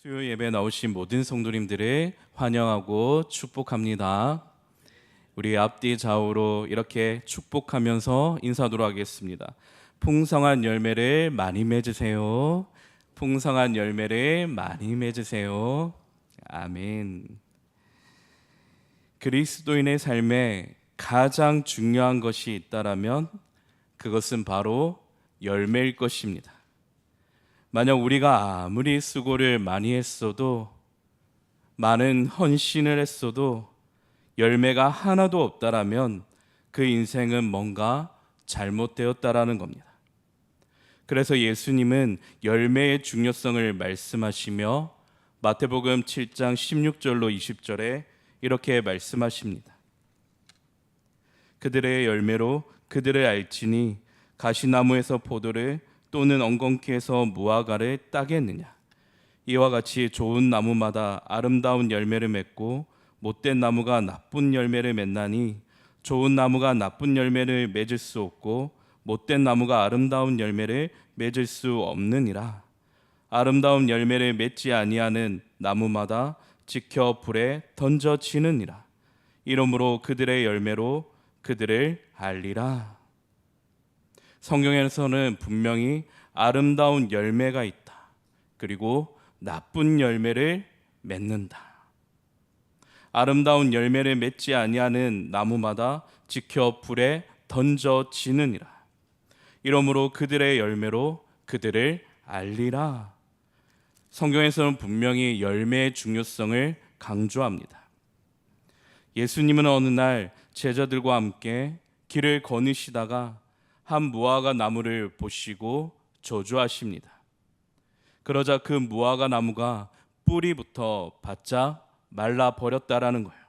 수요 예배 나오신 모든 성도님들을 환영하고 축복합니다. 우리 앞뒤 좌우로 이렇게 축복하면서 인사하도록 하겠습니다. 풍성한 열매를 많이 맺으세요. 풍성한 열매를 많이 맺으세요. 아멘. 그리스도인의 삶에 가장 중요한 것이 있다라면 그것은 바로 열매일 것입니다. 만약 우리가 아무리 수고를 많이 했어도, 많은 헌신을 했어도 열매가 하나도 없다라면 그 인생은 뭔가 잘못되었다라는 겁니다. 그래서 예수님은 열매의 중요성을 말씀하시며 마태복음 7장 16절로 20절에 이렇게 말씀하십니다. 그들의 열매로 그들을 알지니 가시나무에서 포도를 또는 엉겅퀴에서 무화과를 따겠느냐. 이와 같이 좋은 나무마다 아름다운 열매를 맺고 못된 나무가 나쁜 열매를 맺나니 좋은 나무가 나쁜 열매를 맺을 수 없고 못된 나무가 아름다운 열매를 맺을 수 없느니라. 아름다운 열매를 맺지 아니하는 나무마다 지켜 불에 던져지느니라. 이러므로 그들의 열매로 그들을 알리라. 성경에서는 분명히 아름다운 열매가 있다. 그리고 나쁜 열매를 맺는다. 아름다운 열매를 맺지 아니하는 나무마다 지켜 불에 던져지느니라. 이러므로 그들의 열매로 그들을 알리라. 성경에서는 분명히 열매의 중요성을 강조합니다. 예수님은 어느 날 제자들과 함께 길을 거니시다가 한 무화과 나무를 보시고 저주하십니다. 그러자 그 무화과 나무가 뿌리부터 바짝 말라버렸다라는 거예요.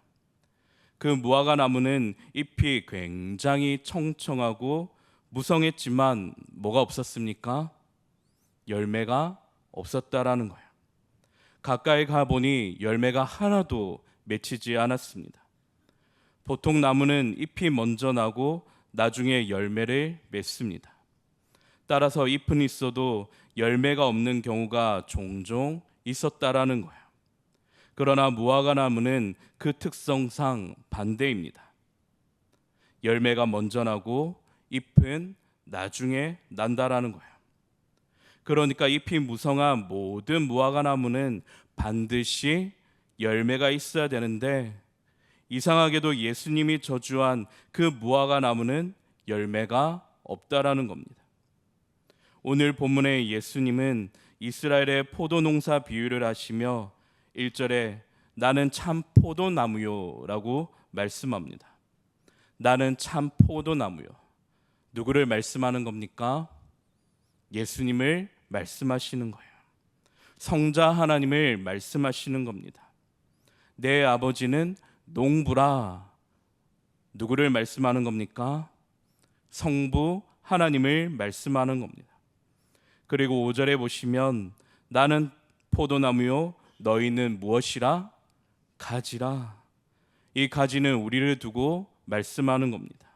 그 무화과 나무는 잎이 굉장히 청청하고 무성했지만 뭐가 없었습니까? 열매가 없었다라는 거예요. 가까이 가보니 열매가 하나도 맺히지 않았습니다. 보통 나무는 잎이 먼저 나고 나중에 열매를 맺습니다. 따라서 잎은 있어도 열매가 없는 경우가 종종 있었다라는 거예요. 그러나 무화과 나무는 그 특성상 반대입니다. 열매가 먼저 나고 잎은 나중에 난다라는 거예요. 그러니까 잎이 무성한 모든 무화과 나무는 반드시 열매가 있어야 되는데 이상하게도 예수님이 저주한 그 무화과 나무는 열매가 없다라는 겁니다. 오늘 본문의 예수님은 이스라엘의 포도 농사 비유를 하시며 1절에 나는 참 포도나무요 라고 말씀합니다. 나는 참 포도나무요. 누구를 말씀하는 겁니까? 예수님을 말씀하시는 거예요. 성자 하나님을 말씀하시는 겁니다. 내 아버지는 농부라. 누구를 말씀하는 겁니까? 성부 하나님을 말씀하는 겁니다. 그리고 5절에 보시면 나는 포도나무요 너희는 무엇이라? 가지라. 이 가지는 우리를 두고 말씀하는 겁니다.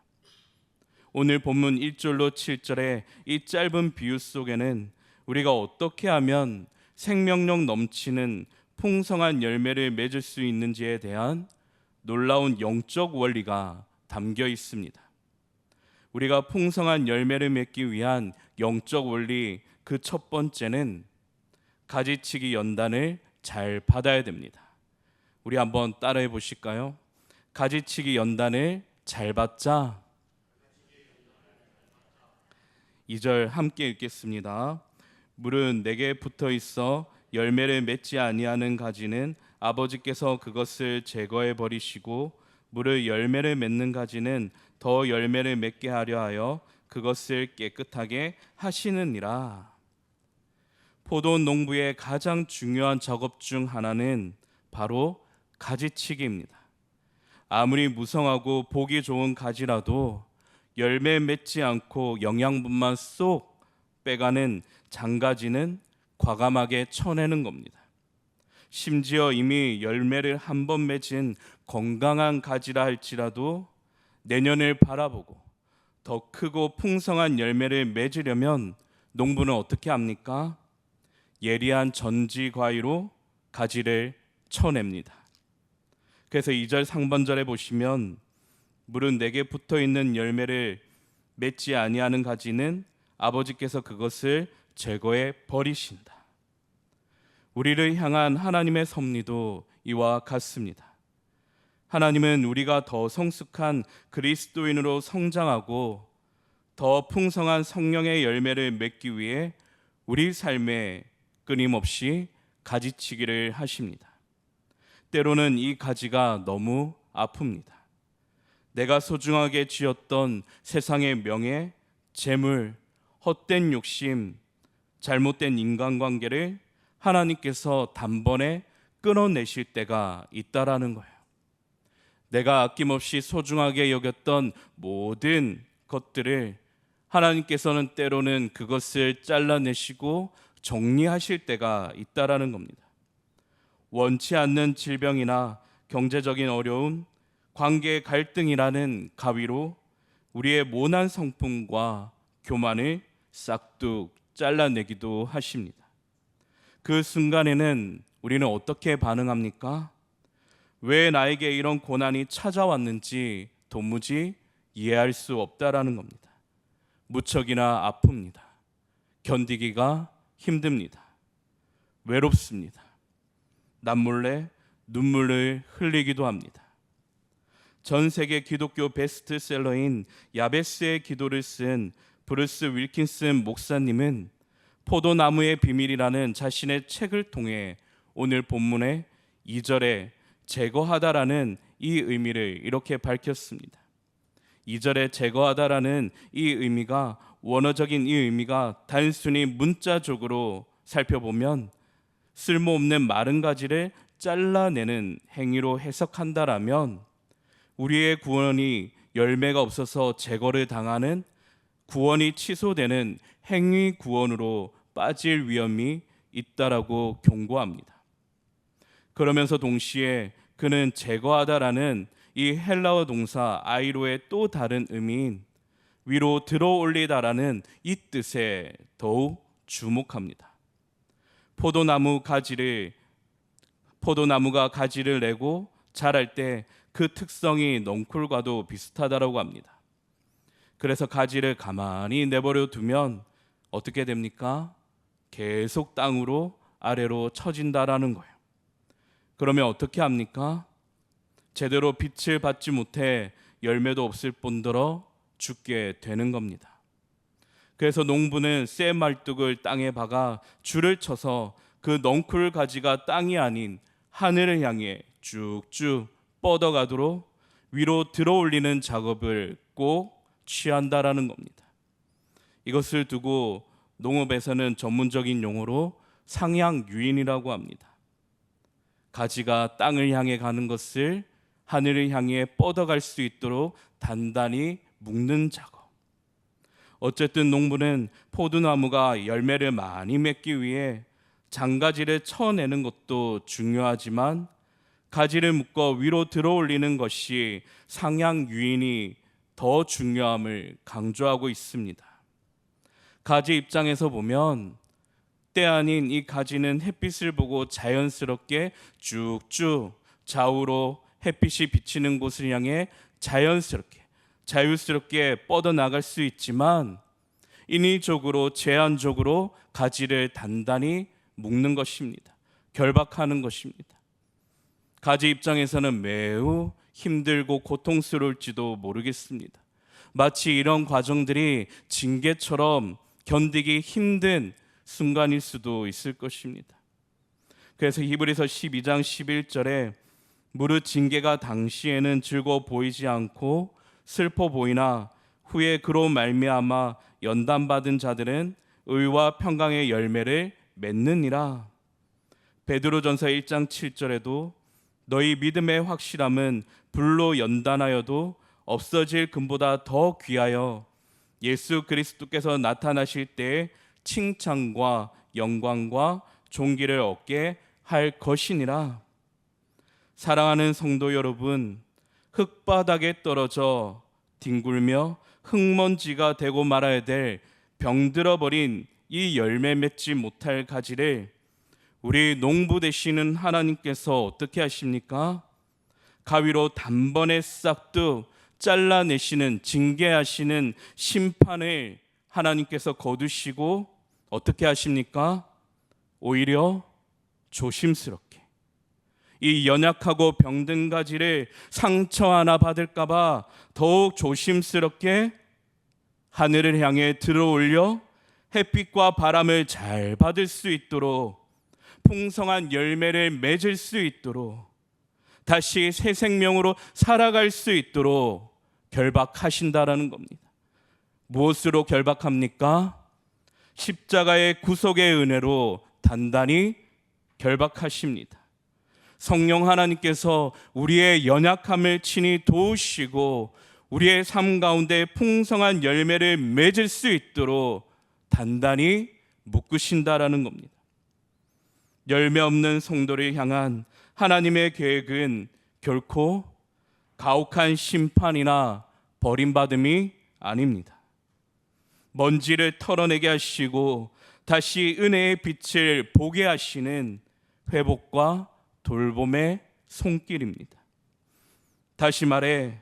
오늘 본문 1절로 7절의 이 짧은 비유 속에는 우리가 어떻게 하면 생명력 넘치는 풍성한 열매를 맺을 수 있는지에 대한 놀라운 영적 원리가 담겨 있습니다. 우리가 풍성한 열매를 맺기 위한 영적 원리 그 첫 번째는 가지치기 연단을 잘 받아야 됩니다. 우리 한번 따라해 보실까요? 가지치기 연단을 잘 받자. 2절 함께 읽겠습니다. 물은 내게 붙어 있어 열매를 맺지 아니하는 가지는 아버지께서 그것을 제거해 버리시고 물을 열매를 맺는 가지는 더 열매를 맺게 하려 하여 그것을 깨끗하게 하시느니라. 포도 농부의 가장 중요한 작업 중 하나는 바로 가지치기입니다. 아무리 무성하고 보기 좋은 가지라도 열매 맺지 않고 영양분만 쏙 빼가는 장가지는 과감하게 쳐내는 겁니다. 심지어 이미 열매를 한 번 맺은 건강한 가지라 할지라도 내년을 바라보고 더 크고 풍성한 열매를 맺으려면 농부는 어떻게 합니까? 예리한 전지 과위로 가지를 쳐냅니다. 그래서 2절 상반절에 보시면 물은 내게 붙어 있는 열매를 맺지 아니하는 가지는 아버지께서 그것을 제거해 버리신다. 우리를 향한 하나님의 섭리도 이와 같습니다. 하나님은 우리가 더 성숙한 그리스도인으로 성장하고 더 풍성한 성령의 열매를 맺기 위해 우리 삶에 끊임없이 가지치기를 하십니다. 때로는 이 가지가 너무 아픕니다. 내가 소중하게 지었던 세상의 명예, 재물, 헛된 욕심, 잘못된 인간관계를 하나님께서 단번에 끊어내실 때가 있다라는 거예요. 내가 아낌없이 소중하게 여겼던 모든 것들을 하나님께서는 때로는 그것을 잘라내시고 정리하실 때가 있다라는 겁니다. 원치 않는 질병이나 경제적인 어려움, 관계 갈등이라는 가위로 우리의 모난 성품과 교만을 싹둑 잘라내기도 하십니다. 그 순간에는 우리는 어떻게 반응합니까? 왜 나에게 이런 고난이 찾아왔는지 도무지 이해할 수 없다라는 겁니다. 무척이나 아픕니다. 견디기가 힘듭니다. 외롭습니다. 남몰래 눈물을 흘리기도 합니다. 전 세계 기독교 베스트셀러인 야베스의 기도를 쓴 브루스 윌킨슨 목사님은 포도나무의 비밀이라는 자신의 책을 통해 오늘 본문의 2절에 제거하다라는 이 의미를 이렇게 밝혔습니다. 2절에 제거하다라는 이 의미가, 원어적인 이 의미가 단순히 문자적으로 살펴보면 쓸모없는 마른 가지를 잘라내는 행위로 해석한다라면 우리의 구원이 열매가 없어서 제거를 당하는, 구원이 취소되는 행위 구원으로 빠질 위험이 있다라고 경고합니다. 그러면서 동시에 그는 제거하다라는 이 헬라어 동사 아이로의 또 다른 의미인 위로 들어올리다라는 이 뜻에 더욱 주목합니다. 포도나무가 가지를 내고 자랄 때 그 특성이 넝쿨과도 비슷하다라고 합니다. 그래서 가지를 가만히 내버려 두면 어떻게 됩니까? 계속 땅으로 아래로 처진다라는 거예요. 그러면 어떻게 합니까? 제대로 빛을 받지 못해 열매도 없을 뿐더러 죽게 되는 겁니다. 그래서 농부는 쇠 말뚝을 땅에 박아 줄을 쳐서 그 넝쿨 가지가 땅이 아닌 하늘을 향해 쭉쭉 뻗어가도록 위로 들어올리는 작업을 꼭 취한다라는 겁니다. 이것을 두고 농업에서는 전문적인 용어로 상향유인이라고 합니다. 가지가 땅을 향해 가는 것을 하늘을 향해 뻗어갈 수 있도록 단단히 묶는 작업. 어쨌든 농부는 포도나무가 열매를 많이 맺기 위해 장가지를 쳐내는 것도 중요하지만 가지를 묶어 위로 들어올리는 것이 상향유인이 더 중요함을 강조하고 있습니다. 가지 입장에서 보면 때 아닌 이 가지는 햇빛을 보고 자연스럽게 쭉쭉 좌우로 햇빛이 비치는 곳을 향해 자유스럽게 뻗어나갈 수 있지만 인위적으로 제한적으로 가지를 단단히 묶는 것입니다. 결박하는 것입니다. 가지 입장에서는 매우 힘들고 고통스러울지도 모르겠습니다. 마치 이런 과정들이 징계처럼 견디기 힘든 순간일 수도 있을 것입니다. 그래서 히브리서 12장 11절에 무릇 징계가 당시에는 즐거워 보이지 않고 슬퍼 보이나 후에 그로 말미암아 연단받은 자들은 의와 평강의 열매를 맺느니라. 베드로전서 1장 7절에도 너희 믿음의 확실함은 불로 연단하여도 없어질 금보다 더 귀하여 예수 그리스도께서 나타나실 때에 칭찬과 영광과 존귀를 얻게 할 것이니라. 사랑하는 성도 여러분, 흙바닥에 떨어져 뒹굴며 흙먼지가 되고 말아야 될 병들어버린 이 열매 맺지 못할 가지를 우리 농부 되시는 하나님께서 어떻게 하십니까? 가위로 단번에 싹둑 잘라내시는, 징계하시는 심판을 하나님께서 거두시고 어떻게 하십니까? 오히려 조심스럽게 이 연약하고 병든 가지를 상처 하나 받을까 봐 더욱 조심스럽게 하늘을 향해 들어올려 햇빛과 바람을 잘 받을 수 있도록, 풍성한 열매를 맺을 수 있도록, 다시 새 생명으로 살아갈 수 있도록 결박하신다라는 겁니다. 무엇으로 결박합니까? 십자가의 구속의 은혜로 단단히 결박하십니다. 성령 하나님께서 우리의 연약함을 친히 도우시고 우리의 삶 가운데 풍성한 열매를 맺을 수 있도록 단단히 묶으신다라는 겁니다. 열매 없는 성도를 향한 하나님의 계획은 결코 가혹한 심판이나 버림받음이 아닙니다. 먼지를 털어내게 하시고 다시 은혜의 빛을 보게 하시는 회복과 돌봄의 손길입니다. 다시 말해,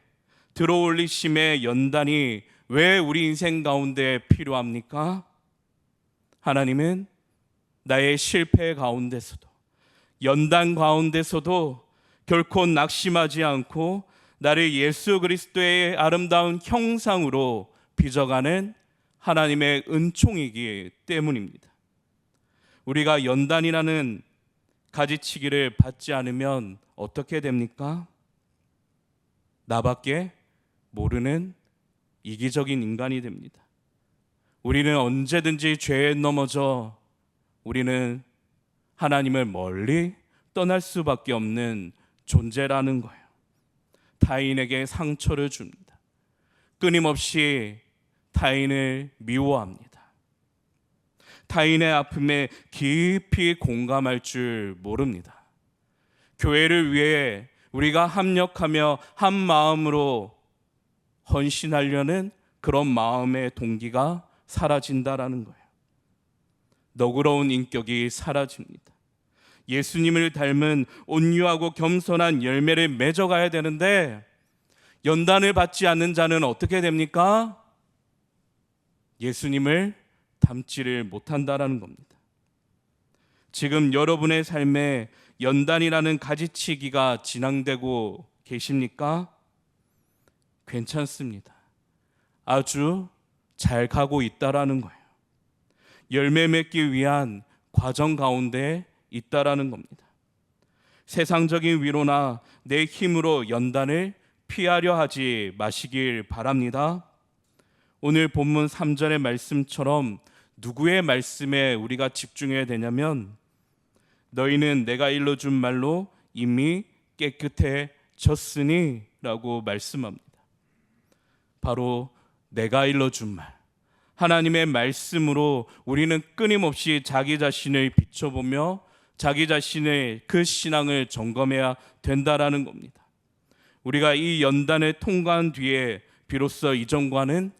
들어올리심의 연단이 왜 우리 인생 가운데 필요합니까? 하나님은 나의 실패 가운데서도, 연단 가운데서도 결코 낙심하지 않고 나를 예수 그리스도의 아름다운 형상으로 빚어가는 하나님의 은총이기 때문입니다. 우리가 연단이라는 가지치기를 받지 않으면 어떻게 됩니까? 나밖에 모르는 이기적인 인간이 됩니다. 우리는 언제든지 죄에 넘어져 우리는 하나님을 멀리 떠날 수밖에 없는 존재라는 거예요. 타인에게 상처를 줍니다. 끊임없이 타인을 미워합니다. 타인의 아픔에 깊이 공감할 줄 모릅니다. 교회를 위해 우리가 합력하며 한 마음으로 헌신하려는 그런 마음의 동기가 사라진다라는 거예요. 너그러운 인격이 사라집니다. 예수님을 닮은 온유하고 겸손한 열매를 맺어가야 되는데 연단을 받지 않는 자는 어떻게 됩니까? 예수님을 닮지를 못한다라는 겁니다. 지금 여러분의 삶에 연단이라는 가지치기가 진행되고 계십니까? 괜찮습니다. 아주 잘 가고 있다라는 거예요. 열매 맺기 위한 과정 가운데 있다라는 겁니다. 세상적인 위로나 내 힘으로 연단을 피하려 하지 마시길 바랍니다. 오늘 본문 3절의 말씀처럼 누구의 말씀에 우리가 집중해야 되냐면 너희는 내가 일러준 말로 이미 깨끗해졌으니 라고 말씀합니다. 바로 내가 일러준 말, 하나님의 말씀으로 우리는 끊임없이 자기 자신을 비춰보며 자기 자신의 그 신앙을 점검해야 된다라는 겁니다. 우리가 이 연단을 통과한 뒤에 비로소 이전과는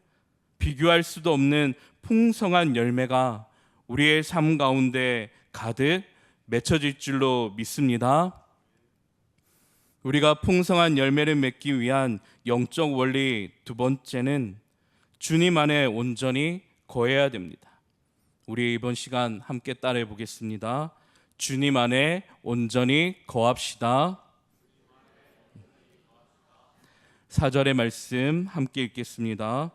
비교할 수도 없는 풍성한 열매가 우리의 삶 가운데 가득 맺혀질 줄로 믿습니다. 우리가 풍성한 열매를 맺기 위한 영적 원리 두 번째는 주님 안에 온전히 거해야 됩니다. 우리 이번 시간 함께 따라해 보겠습니다. 주님 안에 온전히 거합시다. 4절의 말씀 함께 읽겠습니다.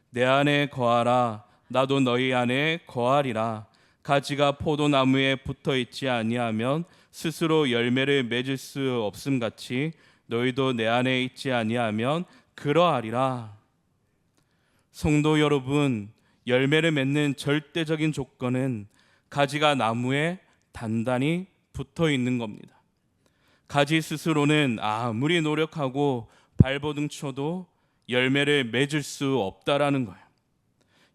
내 안에 거하라. 나도 너희 안에 거하리라. 가지가 포도나무에 붙어 있지 아니하면 스스로 열매를 맺을 수 없음 같이 너희도 내 안에 있지 아니하면 그러하리라. 성도 여러분, 열매를 맺는 절대적인 조건은 가지가 나무에 단단히 붙어 있는 겁니다. 가지 스스로는 아무리 노력하고 발버둥 쳐도 열매를 맺을 수 없다라는 거예요.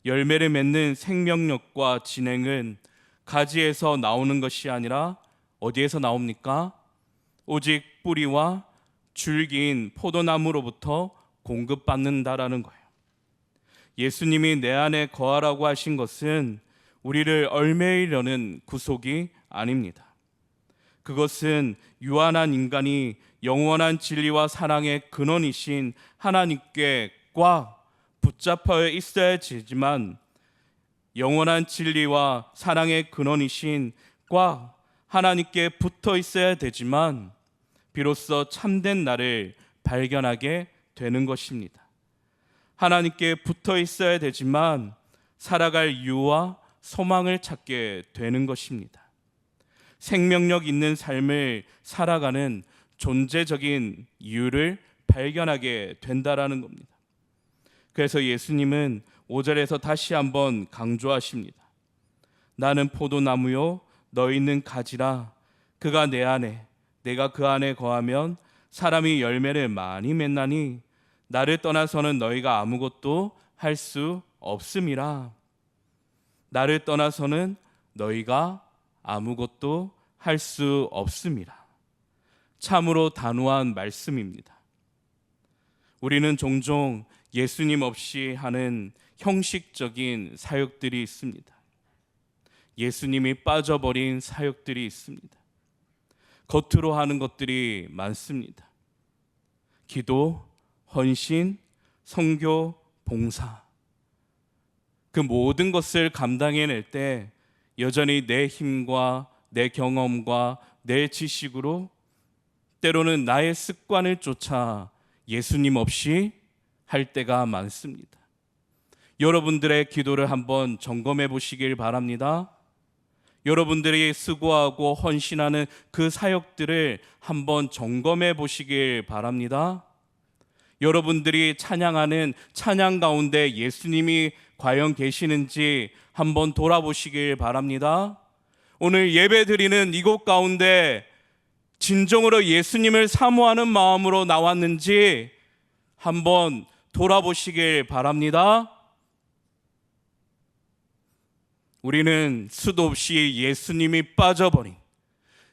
열매를 맺는 생명력과 진행은 가지에서 나오는 것이 아니라 어디에서 나옵니까? 오직 뿌리와 줄기인 포도나무로부터 공급받는다라는 거예요. 예수님이 내 안에 거하라고 하신 것은 우리를 얼매이려는 구속이 아닙니다. 그것은 유한한 인간이 영원한 진리와 사랑의 근원이신 하나님께 꽉 붙잡혀 있어야 지만, 영원한 진리와 사랑의 근원이신 꽉 하나님께 붙어 있어야 되지만 비로소 참된 나를 발견하게 되는 것입니다. 하나님께 붙어 있어야 되지만 살아갈 이유와 소망을 찾게 되는 것입니다. 생명력 있는 삶을 살아가는 존재적인 이유를 발견하게 된다라는 겁니다. 그래서 예수님은 5절에서 다시 한번 강조하십니다. 나는 포도나무요 너희는 가지라. 그가 내 안에 내가 그 안에 거하면 사람이 열매를 많이 맺나니 나를 떠나서는 너희가 아무것도 할 수 없음이라. 나를 떠나서는 너희가 아무것도 할 수 없음이라. 참으로 단호한 말씀입니다. 우리는 종종 예수님 없이 하는 형식적인 사역들이 있습니다. 예수님이 빠져버린 사역들이 있습니다. 겉으로 하는 것들이 많습니다. 기도, 헌신, 선교, 봉사, 그 모든 것을 감당해낼 때 여전히 내 힘과 내 경험과 내 지식으로, 때로는 나의 습관을 쫓아 예수님 없이 할 때가 많습니다. 여러분들의 기도를 한번 점검해 보시길 바랍니다. 여러분들이 수고하고 헌신하는 그 사역들을 한번 점검해 보시길 바랍니다. 여러분들이 찬양하는 찬양 가운데 예수님이 과연 계시는지 한번 돌아보시길 바랍니다. 오늘 예배 드리는 이곳 가운데 진정으로 예수님을 사모하는 마음으로 나왔는지 한번 돌아보시길 바랍니다. 우리는 수도 없이 예수님이 빠져버린,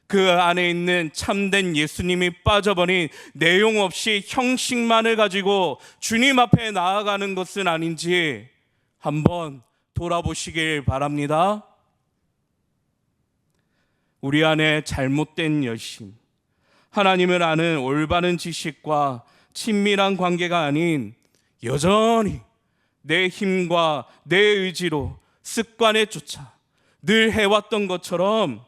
그 안에 있는 참된 예수님이 빠져버린 내용 없이 형식만을 가지고 주님 앞에 나아가는 것은 아닌지 한번 돌아보시길 바랍니다. 우리 안에 잘못된 열심, 하나님을 아는 올바른 지식과 친밀한 관계가 아닌 여전히 내 힘과 내 의지로 습관에 쫓아 늘 해왔던 것처럼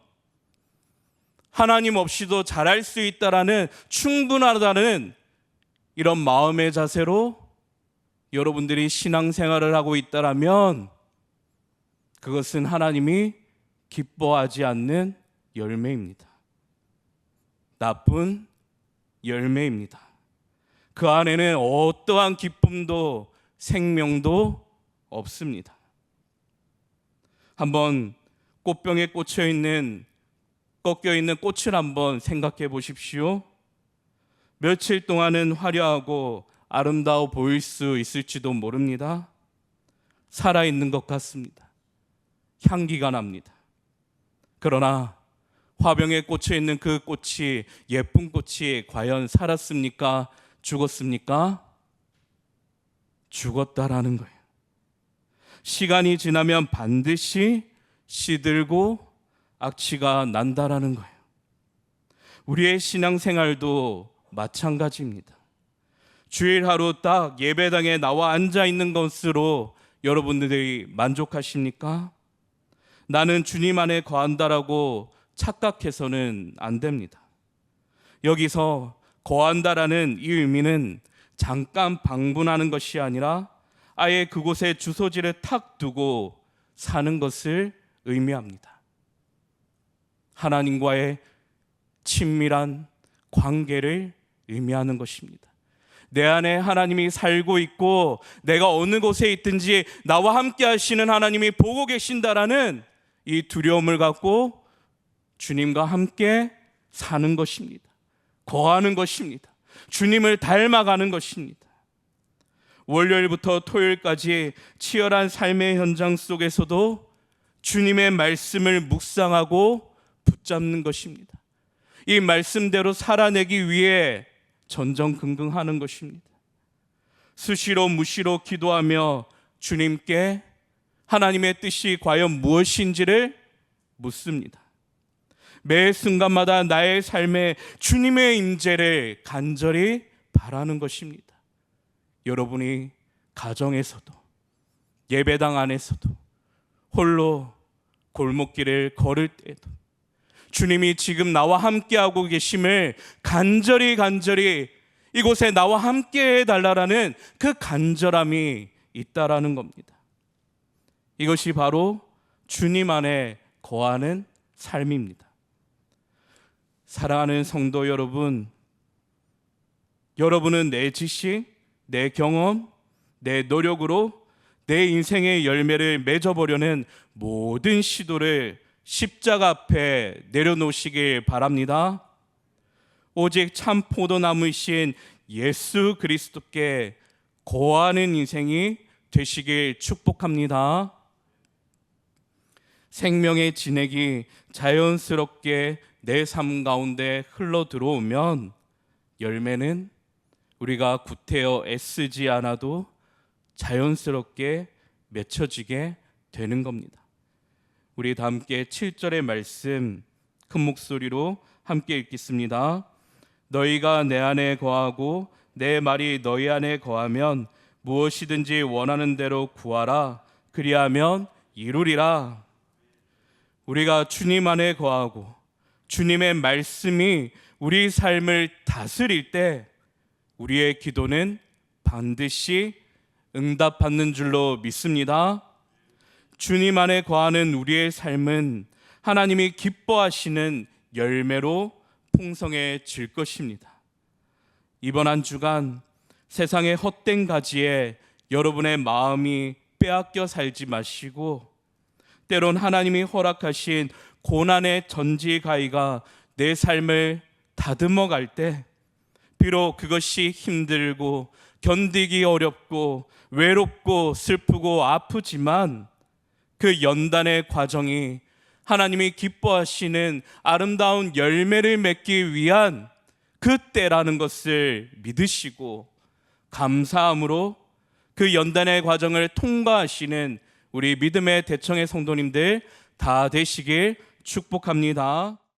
하나님 없이도 잘할 수 있다라는, 충분하다는 이런 마음의 자세로 여러분들이 신앙생활을 하고 있다라면 그것은 하나님이 기뻐하지 않는 열매입니다. 나쁜 열매입니다. 그 안에는 어떠한 기쁨도 생명도 없습니다. 한번 꽃병에 꽂혀 있는, 꺾여 있는 꽃을 한번 생각해 보십시오. 며칠 동안은 화려하고 아름다워 보일 수 있을지도 모릅니다. 살아있는 것 같습니다. 향기가 납니다. 그러나 화병에 꽂혀 있는 그 꽃이, 예쁜 꽃이 과연 살았습니까? 죽었습니까? 죽었다라는 거예요. 시간이 지나면 반드시 시들고 악취가 난다라는 거예요. 우리의 신앙생활도 마찬가지입니다. 주일 하루 딱 예배당에 나와 앉아 있는 것으로 여러분들이 만족하십니까? 나는 주님 안에 거한다라고 착각해서는 안 됩니다. 여기서 거한다라는 이 의미는 잠깐 방문하는 것이 아니라 아예 그곳에 주소지를 탁 두고 사는 것을 의미합니다. 하나님과의 친밀한 관계를 의미하는 것입니다. 내 안에 하나님이 살고 있고 내가 어느 곳에 있든지 나와 함께 하시는 하나님이 보고 계신다라는 이 두려움을 갖고 주님과 함께 사는 것입니다. 거하는 것입니다. 주님을 닮아가는 것입니다. 월요일부터 토요일까지 치열한 삶의 현장 속에서도 주님의 말씀을 묵상하고 붙잡는 것입니다. 이 말씀대로 살아내기 위해 전전긍긍하는 것입니다. 수시로 무시로 기도하며 주님께 하나님의 뜻이 과연 무엇인지를 묻습니다. 매 순간마다 나의 삶에 주님의 임재를 간절히 바라는 것입니다. 여러분이 가정에서도 예배당 안에서도 홀로 골목길을 걸을 때에도 주님이 지금 나와 함께하고 계심을 간절히 이곳에 나와 함께 해달라는 그 간절함이 있다라는 겁니다. 이것이 바로 주님 안에 거하는 삶입니다. 사랑하는 성도 여러분, 여러분은 내 지식, 내 경험, 내 노력으로 내 인생의 열매를 맺어보려는 모든 시도를 십자가 앞에 내려놓으시길 바랍니다. 오직 참 포도나무이신 예수 그리스도께 거하는 인생이 되시길 축복합니다. 생명의 진액이 자연스럽게 내 삶 가운데 흘러 들어오면 열매는 우리가 구태여 애쓰지 않아도 자연스럽게 맺혀지게 되는 겁니다. 우리 다 함께 7절의 말씀 큰 목소리로 함께 읽겠습니다. 너희가 내 안에 거하고 내 말이 너희 안에 거하면 무엇이든지 원하는 대로 구하라. 그리하면 이루리라. 우리가 주님 안에 거하고 주님의 말씀이 우리 삶을 다스릴 때 우리의 기도는 반드시 응답받는 줄로 믿습니다. 주님 안에 거하는 우리의 삶은 하나님이 기뻐하시는 열매로 풍성해질 것입니다. 이번 한 주간 세상의 헛된 가지에 여러분의 마음이 빼앗겨 살지 마시고 때론 하나님이 허락하신 고난의 전지가이가 내 삶을 다듬어 갈 때 비록 그것이 힘들고 견디기 어렵고 외롭고 슬프고 아프지만 그 연단의 과정이 하나님이 기뻐하시는 아름다운 열매를 맺기 위한 그 때라는 것을 믿으시고 감사함으로 그 연단의 과정을 통과하시는 우리 믿음의 대청의 성도님들 다 되시길 축복합니다.